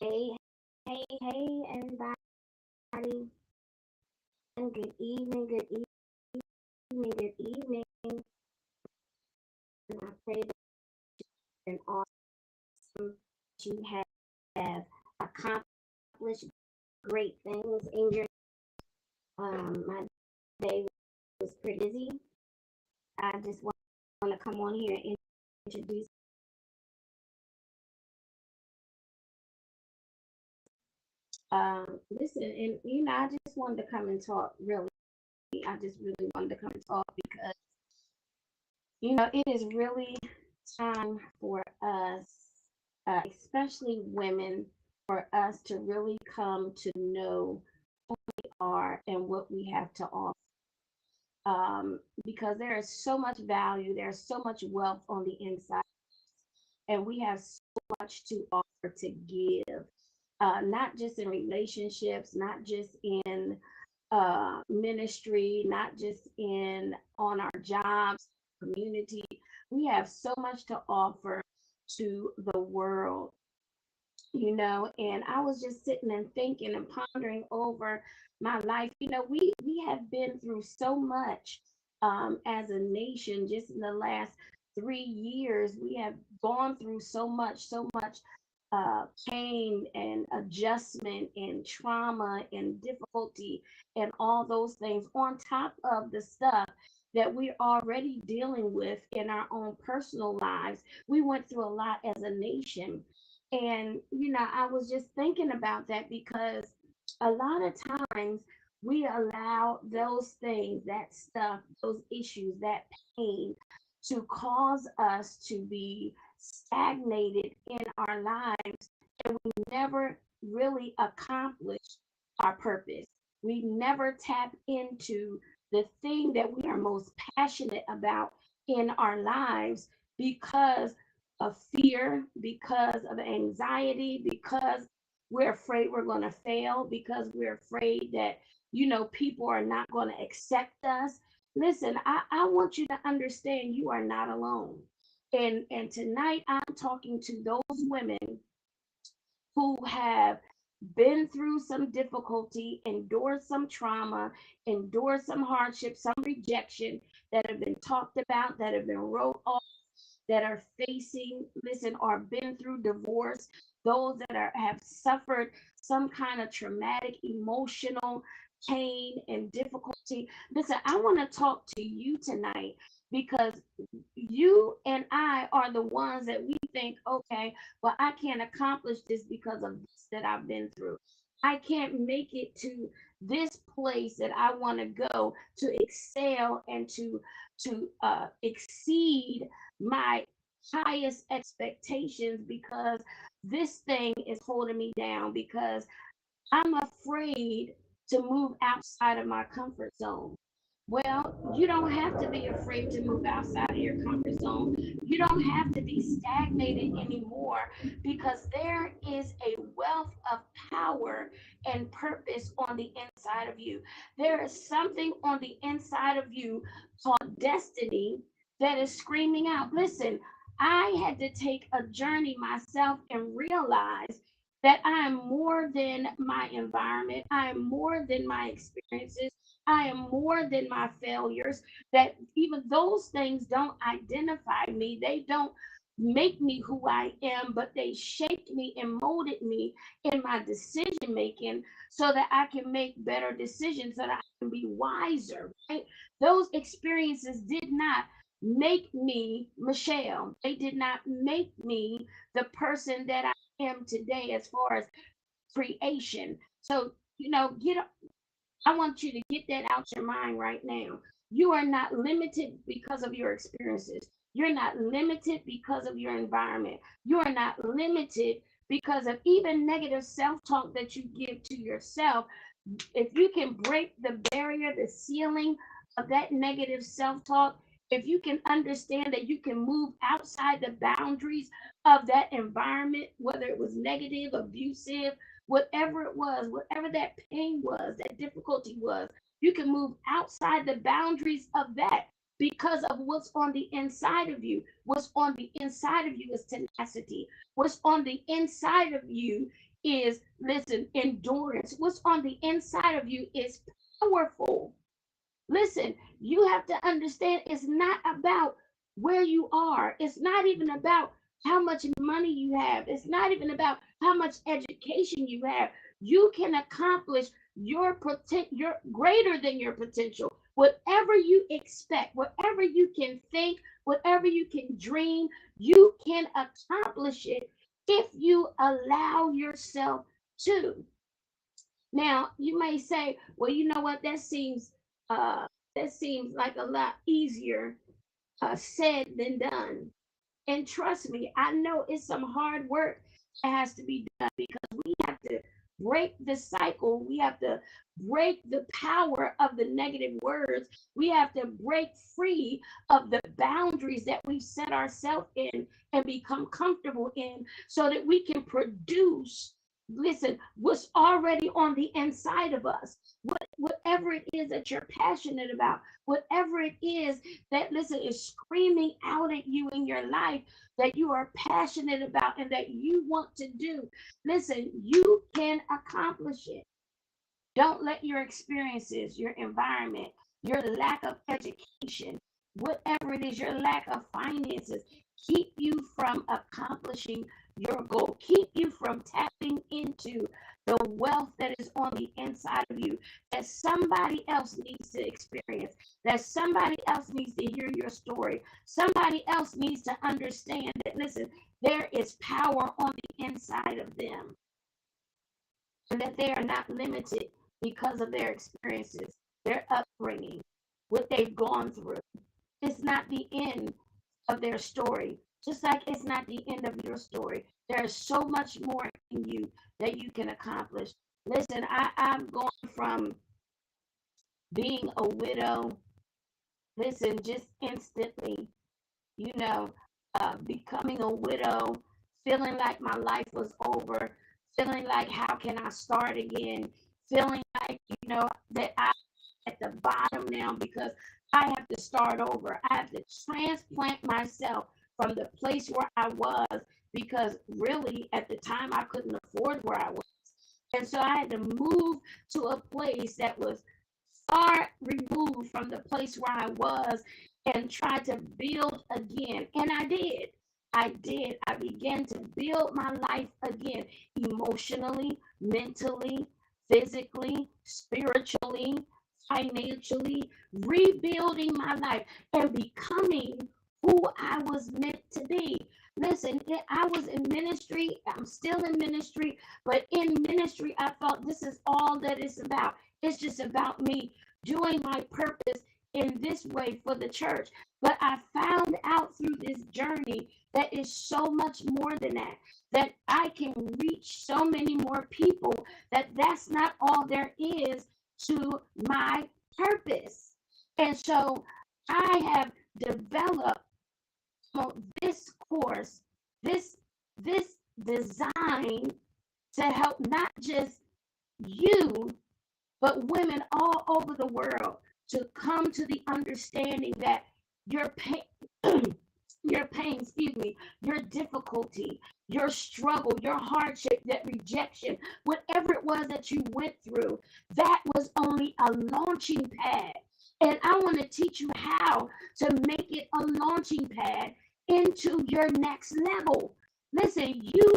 Hey, hey, everybody, and good evening. And I pray that you're awesome, you have accomplished great things in your. My day was pretty busy. I just want to come on here and introduce. Listen, and I just wanted to come and talk. Really, I just really wanted to come and talk because it is really time for us, especially women, for us to really come to know are and what we have to offer. Because there is so much value, there's so much wealth on the inside, and we have so much to offer to give, not just in relationships, not just in ministry, not just in on our jobs, community. We have so much to offer to the world, and I was just sitting and thinking and pondering over my life. We have been through so much as a nation. Just in the last 3 years, we have gone through so much pain and adjustment and trauma and difficulty and all those things on top of the stuff that we're already dealing with in our own personal lives. We went through a lot as a nation. And, I was just thinking about that because a lot of times we allow those things, that stuff, those issues, that pain to cause us to be stagnated in our lives, and we never really accomplish our purpose. We never tap into the thing that we are most passionate about in our lives because of fear, because of anxiety, because we're afraid we're going to fail, because we're afraid that, people are not going to accept us. Listen, I want you to understand you are not alone. And tonight I'm talking to those women who have been through some difficulty, endured some trauma, endured some hardship, some rejection that have been talked about, that have been wrote off, that are facing, listen, or been through divorce, those that have suffered some kind of traumatic emotional pain and difficulty. Listen, I want to talk to you tonight because you and I are the ones that we think, okay, well, I can't accomplish this because of this that I've been through. I can't make it to this place that I want to go to excel and to exceed my highest expectations because this thing is holding me down because I'm afraid to move outside of my comfort zone. Well, you don't have to be afraid to move outside of your comfort zone. You don't have to be stagnated anymore because there is a wealth of power and purpose on the inside of you. There is something on the inside of you called destiny that is screaming out. Listen, I had to take a journey myself and realize that I am more than my environment. I am more than my experiences. I am more than my failures. That even those things don't identify me. They don't make me who I am, but they shaped me and molded me in my decision making so that I can make better decisions, so that I can be wiser, right? Those experiences did not make me Michelle. They did not make me the person that I am today as far as creation. So, get I want you to get that out your mind right now. You are not limited because of your experiences. You're not limited because of your environment. You are not limited because of even negative self talk that you give to yourself. If you can break the barrier, the ceiling of that negative self talk, if you can understand that you can move outside the boundaries of that environment, whether it was negative, abusive, whatever it was, whatever that pain was, that difficulty was, you can move outside the boundaries of that because of what's on the inside of you. What's on the inside of you is tenacity. What's on the inside of you is, listen, endurance. What's on the inside of you is powerful. Listen, you have to understand it's not about where you are. It's not even about how much money you have. It's not even about how much education you have. You can accomplish your your greater than your potential. Whatever you expect, whatever you can think, whatever you can dream, you can accomplish it if you allow yourself to. Now, you may say, well, you know what? That seems like a lot easier said than done. And trust me, I know it's some hard work that has to be done because we have to break the cycle. We have to break the power of the negative words. We have to break free of the boundaries that we've set ourselves in and become comfortable in so that we can produce, listen, what's already on the inside of us. Whatever it is that you're passionate about, whatever it is that, listen, is screaming out at you in your life that you are passionate about and that you want to do, listen, you can accomplish it. Don't let your experiences, your environment, your lack of education, whatever it is, your lack of finances, keep you from accomplishing your goal. Keep you from tapping into the wealth that is on the inside of you that somebody else needs to experience, that somebody else needs to hear your story. Somebody else needs to understand that, listen, there is power on the inside of them and that they are not limited because of their experiences, their upbringing, what they've gone through. It's not the end of their story, just like it's not the end of your story. There's so much more in you that you can accomplish. Listen, I've gone from being a widow, listen, just instantly, you know, becoming a widow, feeling like my life was over, feeling like how can I start again, feeling like, that I'm at the bottom now because I have to start over. I have to transplant myself from the place where I was because really at the time I couldn't afford where I was. And so I had to move to a place that was far removed from the place where I was and try to build again. And I did. I did. I began to build my life again, emotionally, mentally, physically, spiritually, financially, rebuilding my life and becoming who I was meant to be. Listen, I was in ministry. I'm still in ministry, but in ministry, I felt this is all that it's about. It's just about me doing my purpose in this way for the church. But I found out through this journey that is so much more than that, that I can reach so many more people, that that's not all there is to my purpose. And so I have developed this course, this design to help not just you, but women all over the world to come to the understanding that your pain, your difficulty, your struggle, your hardship, that rejection, whatever it was that you went through, that was only a launching pad. And I want to teach you how to make it a launching pad into your next level. Listen, you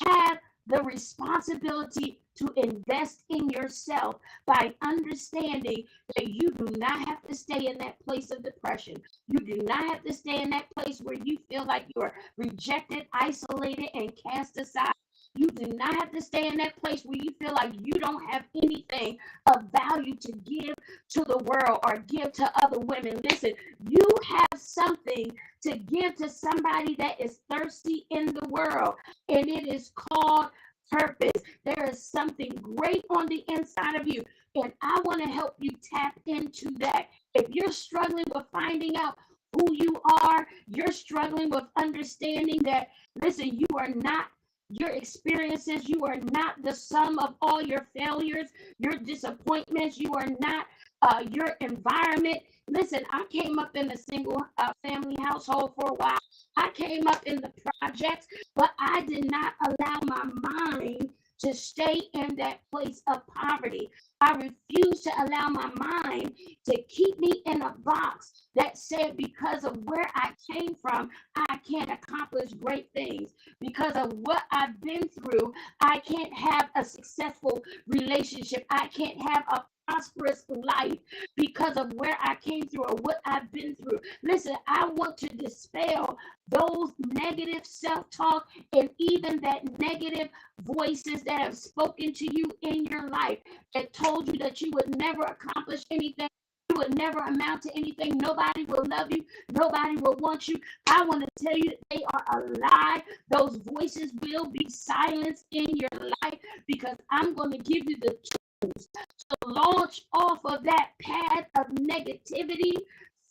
have the responsibility to invest in yourself by understanding that you do not have to stay in that place of depression. You do not have to stay in that place where you feel like you're rejected, isolated, and cast aside. You do not have to stay in that place where you feel like you don't have anything of value to give to the world or give to other women. Listen, you have something to give to somebody that is thirsty in the world, and it is called purpose. There is something great on the inside of you, and I want to help you tap into that. If you're struggling with finding out who you are, you're struggling with understanding that, listen, you are not your experiences, you are not the sum of all your failures, your disappointments, you are not your environment. Listen, I came up in a single family household for a while. I came up in the projects, but I did not allow my mind to stay in that place of poverty. I refuse to allow my mind to keep me in a box that said because of where I came from, I can't accomplish great things. Because of what I've been through, I can't have a successful relationship. I can't have a prosperous life because of where I came through or what I've been through. Listen, I want to dispel those negative self-talk and even that negative voices that have spoken to you in your life that told you that you would never accomplish anything. You would never amount to anything. Nobody will love you. Nobody will want you. I want to tell you that they are a lie. Those voices will be silenced in your life because I'm going to give you the tools to launch off of that path of negativity,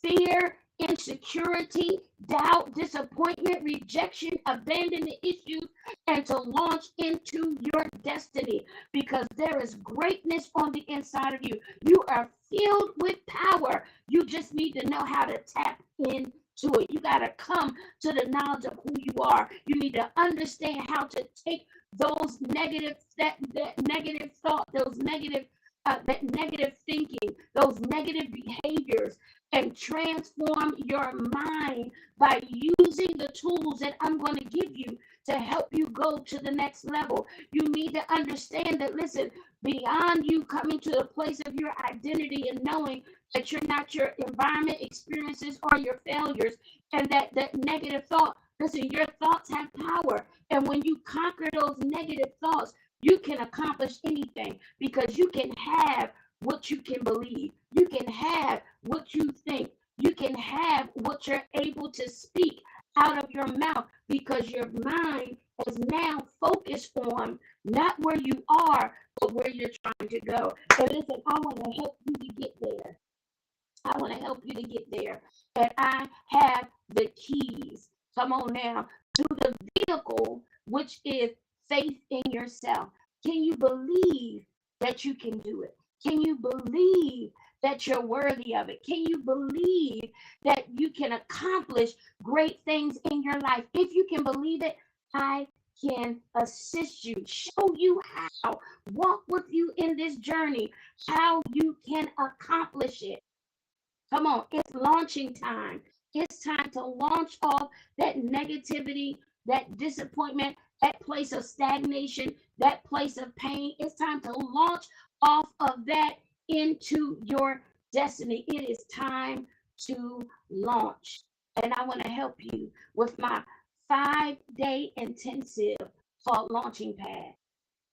fear, insecurity, doubt, disappointment, rejection, abandonment issues, and to launch into your destiny because there is greatness on the inside of you. You are filled with power. You just need to know how to tap into it. You got to come to the knowledge of who you are. You need to understand how to take those negative, that negative thought, those negative that negative thinking, those negative behaviors, and transform your mind by using the tools that I'm going to give you to help you go to the next level. You need to understand that, listen, beyond you coming to the place of your identity and knowing that you're not your environment, experiences, or your failures, and that negative thought, listen, your thoughts have power. And when you conquer those negative thoughts, you can accomplish anything because you can have what you can believe. You can have what you think. You can have what you're able to speak out of your mouth because your mind is now focused on not where you are, but where you're trying to go. So listen, I want to help you to get there. I want to help you to get there. And I have the keys. Come on now. To the vehicle, which is faith in yourself. Can you believe that you can do it? Can you believe that you're worthy of it? Can you believe that you can accomplish great things in your life? If you can believe it, I can assist you, show you how, walk with you in this journey, how you can accomplish it. Come on, it's launching time. It's time to launch off that negativity, that disappointment, that place of stagnation, that place of pain. It's time to launch off of that into your destiny. It is time to launch. And I want to help you with my 5-day intensive called Launching Pad.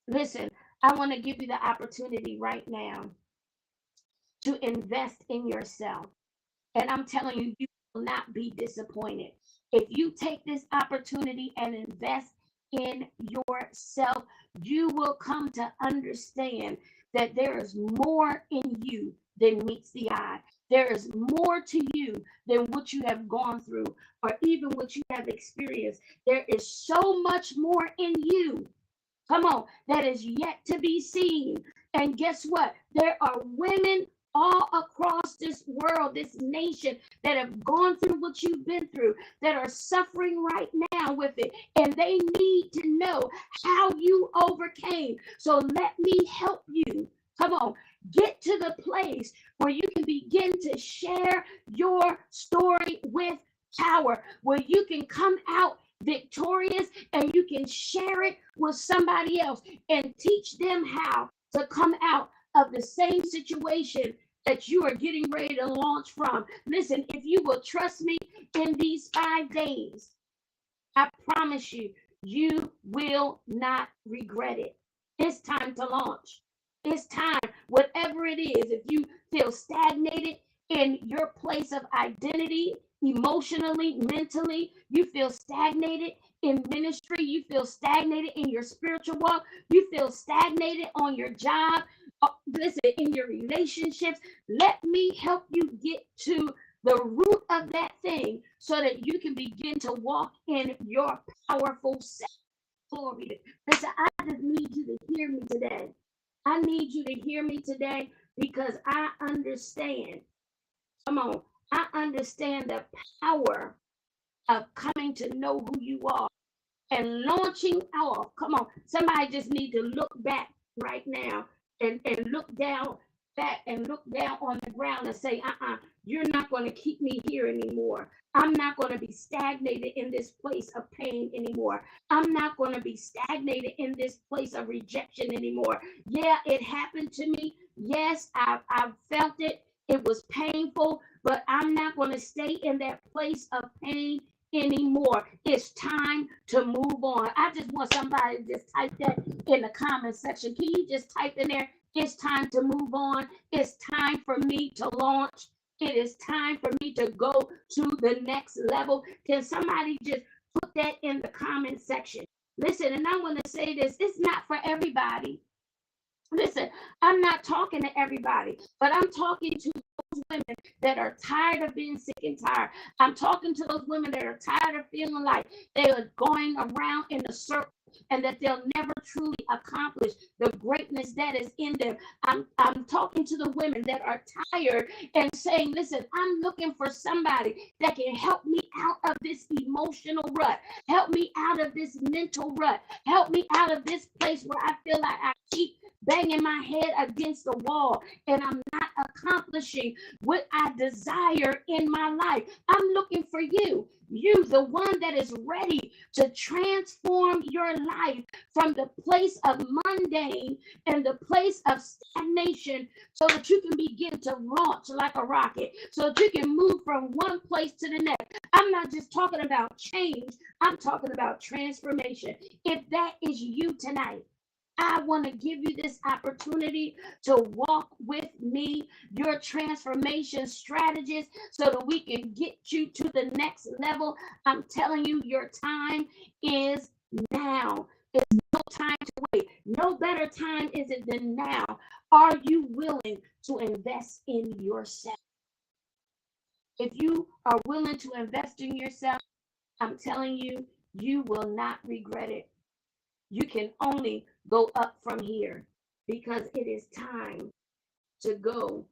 Listen, I want to give you the opportunity right now to invest in yourself. And I'm telling you, you will not be disappointed. If you take this opportunity and invest in yourself, you will come to understand that there is more in you than meets the eye. There is more to you than what you have gone through or even what you have experienced. There is so much more in you, come on, that is yet to be seen. And guess what? There are women all across this world, this nation, that have gone through what you've been through, that are suffering right now with it. And they need to know how you overcame. So let me help you. Come on, get to the place where you can begin to share your story with power, where you can come out victorious and you can share it with somebody else and teach them how to come out of the same situation that you are getting ready to launch from. Listen, if you will trust me in these 5 days, I promise you, you will not regret it. It's time to launch. It's time, whatever it is, if you feel stagnated in your place of identity, emotionally, mentally, you feel stagnated in ministry, you feel stagnated in your spiritual walk, you feel stagnated on your job, listen, in your relationships, let me help you get to the root of that thing so that you can begin to walk in your powerful self. Glory. Listen, I just need you to hear me today. I need you to hear me today because I understand. Come on. I understand the power of coming to know who you are and launching off. Come on, somebody just need to look back right now and look down back and look down on the ground and say, you're not going to keep me here anymore. I'm not going to be stagnated in this place of pain anymore. I'm not going to be stagnated in this place of rejection anymore. Yeah, it happened to me. Yes, I've felt it. It was painful, but I'm not going to stay in that place of pain anymore. It's time to move on. I just want somebody to just type that in the comment section. Can you just type in there? It's time to move on. It's time for me to launch. It is time for me to go to the next level. Can somebody just put that in the comment section? Listen, and I'm going to say this. It's not for everybody. Listen, I'm not talking to everybody, but I'm talking to those women that are tired of being sick and tired. I'm talking to those women that are tired of feeling like they are going around in a circle and that they'll never truly accomplish the greatness that is in them. I'm talking to the women that are tired and saying, listen, I'm looking for somebody that can help me out of this emotional rut, help me out of this mental rut, help me out of this place where I feel like I keep banging my head against the wall and I'm not accomplishing what I desire in my life. I'm looking for you, the one that is ready to transform your life from the place of mundane and the place of stagnation so that you can begin to launch like a rocket, so that you can move from one place to the next. I'm not just talking about change, I'm talking about transformation. If that is you tonight, I want to give you this opportunity to walk with me, your transformation strategist, so that we can get you to the next level. I'm telling you, your time is now. It's no time to wait. No better time is it than now. Are you willing to invest in yourself? If you are willing to invest in yourself, I'm telling you, you will not regret it. You can only go up from here because it is time to go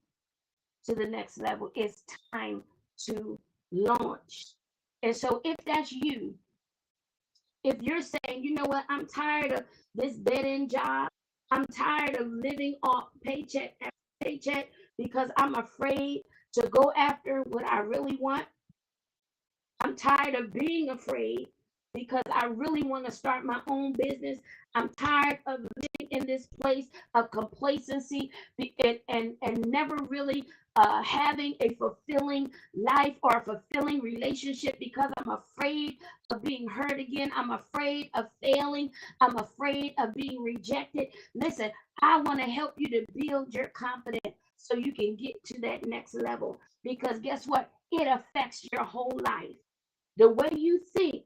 to the next level. It's time to launch. And so if that's you, if you're saying, you know what, I'm tired of this dead-end job, I'm tired of living off paycheck after paycheck because I'm afraid to go after what I really want. I'm tired of being afraid because I really want to start my own business. I'm tired of living in this place of complacency and never really having a fulfilling life or a fulfilling relationship because I'm afraid of being hurt again. I'm afraid of failing. I'm afraid of being rejected. Listen, I want to help you to build your confidence so you can get to that next level, because guess what? It affects your whole life. The way you think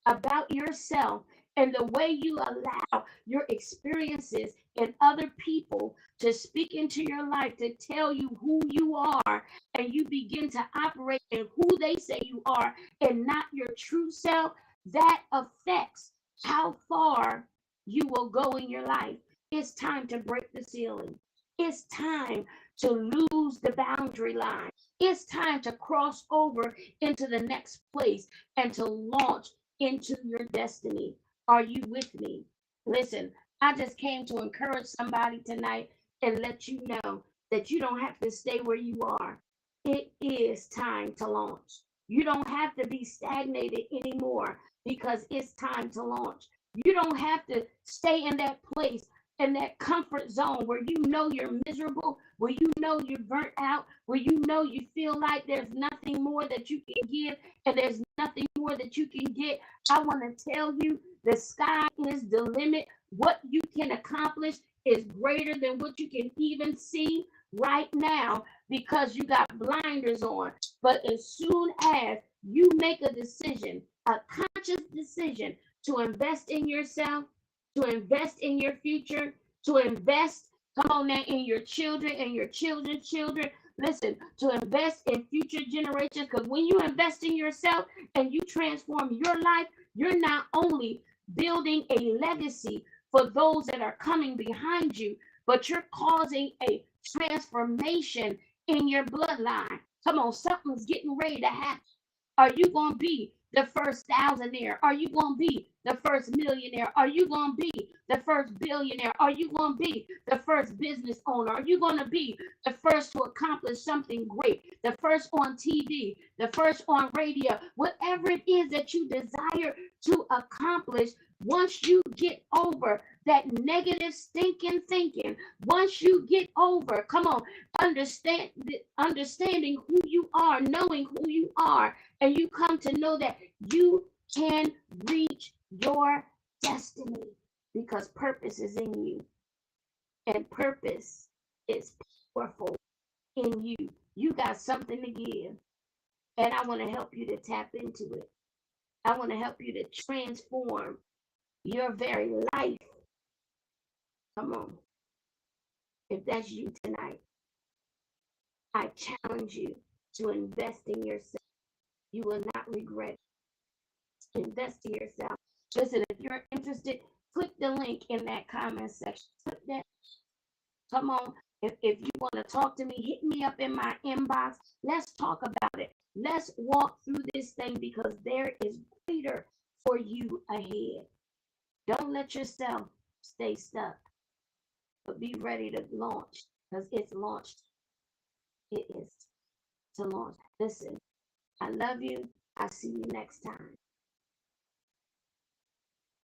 about yourself and the way you allow your experiences and other people to speak into your life to tell you who you are, and you begin to operate in who they say you are and not your true self, that affects how far you will go in your life. It's time to break the ceiling. It's time to lose the boundary line. It's time to cross over into the next place and to launch into your destiny. Are you with me? Listen, I just came to encourage somebody tonight and let you know that you don't have to stay where you are. It is time to launch. You don't have to be stagnated anymore because it's time to launch. You don't have to stay in that place, in that comfort zone where you know you're miserable, where you know you're burnt out, where you know you feel like there's nothing more that you can give and there's nothing more that you can get. I want to tell you, the sky is the limit. What you can accomplish is greater than what you can even see right now because you got blinders on. But as soon as you make a decision, a conscious decision to invest in yourself, to invest in your future, to invest, come on now, in your children and your children's children. Listen, to invest in future generations, because when you invest in yourself and you transform your life, you're not only building a legacy for those that are coming behind you, but you're causing a transformation in your bloodline. Come on, something's getting ready to happen. Are you going to be the first thousandaire? Are you going to be the first millionaire? Are you going to be the first billionaire? Are you going to be the first business owner? Are you going to be the first to accomplish something great? The first on TV, the first on radio, whatever it is that you desire to accomplish. Once you get over that negative stinking thinking, once you get over, come on, understanding who you are, knowing who you are, and you come to know that you can reach your destiny because purpose is in you, and purpose is powerful in you. You got something to give, and I want to help you to tap into it. I want to help you to transform your very life. Come on. If that's you tonight, I challenge you to invest in yourself. You will not regret it. Invest in yourself. Listen, if you're interested, click the link in that comment section. Click that. Come on. If you want to talk to me, hit me up in my inbox. Let's talk about it. Let's walk through this thing because there is greater for you ahead. Don't let yourself stay stuck, but be ready to launch because it's launched. It is to launch. Listen, I love you. I'll see you next time.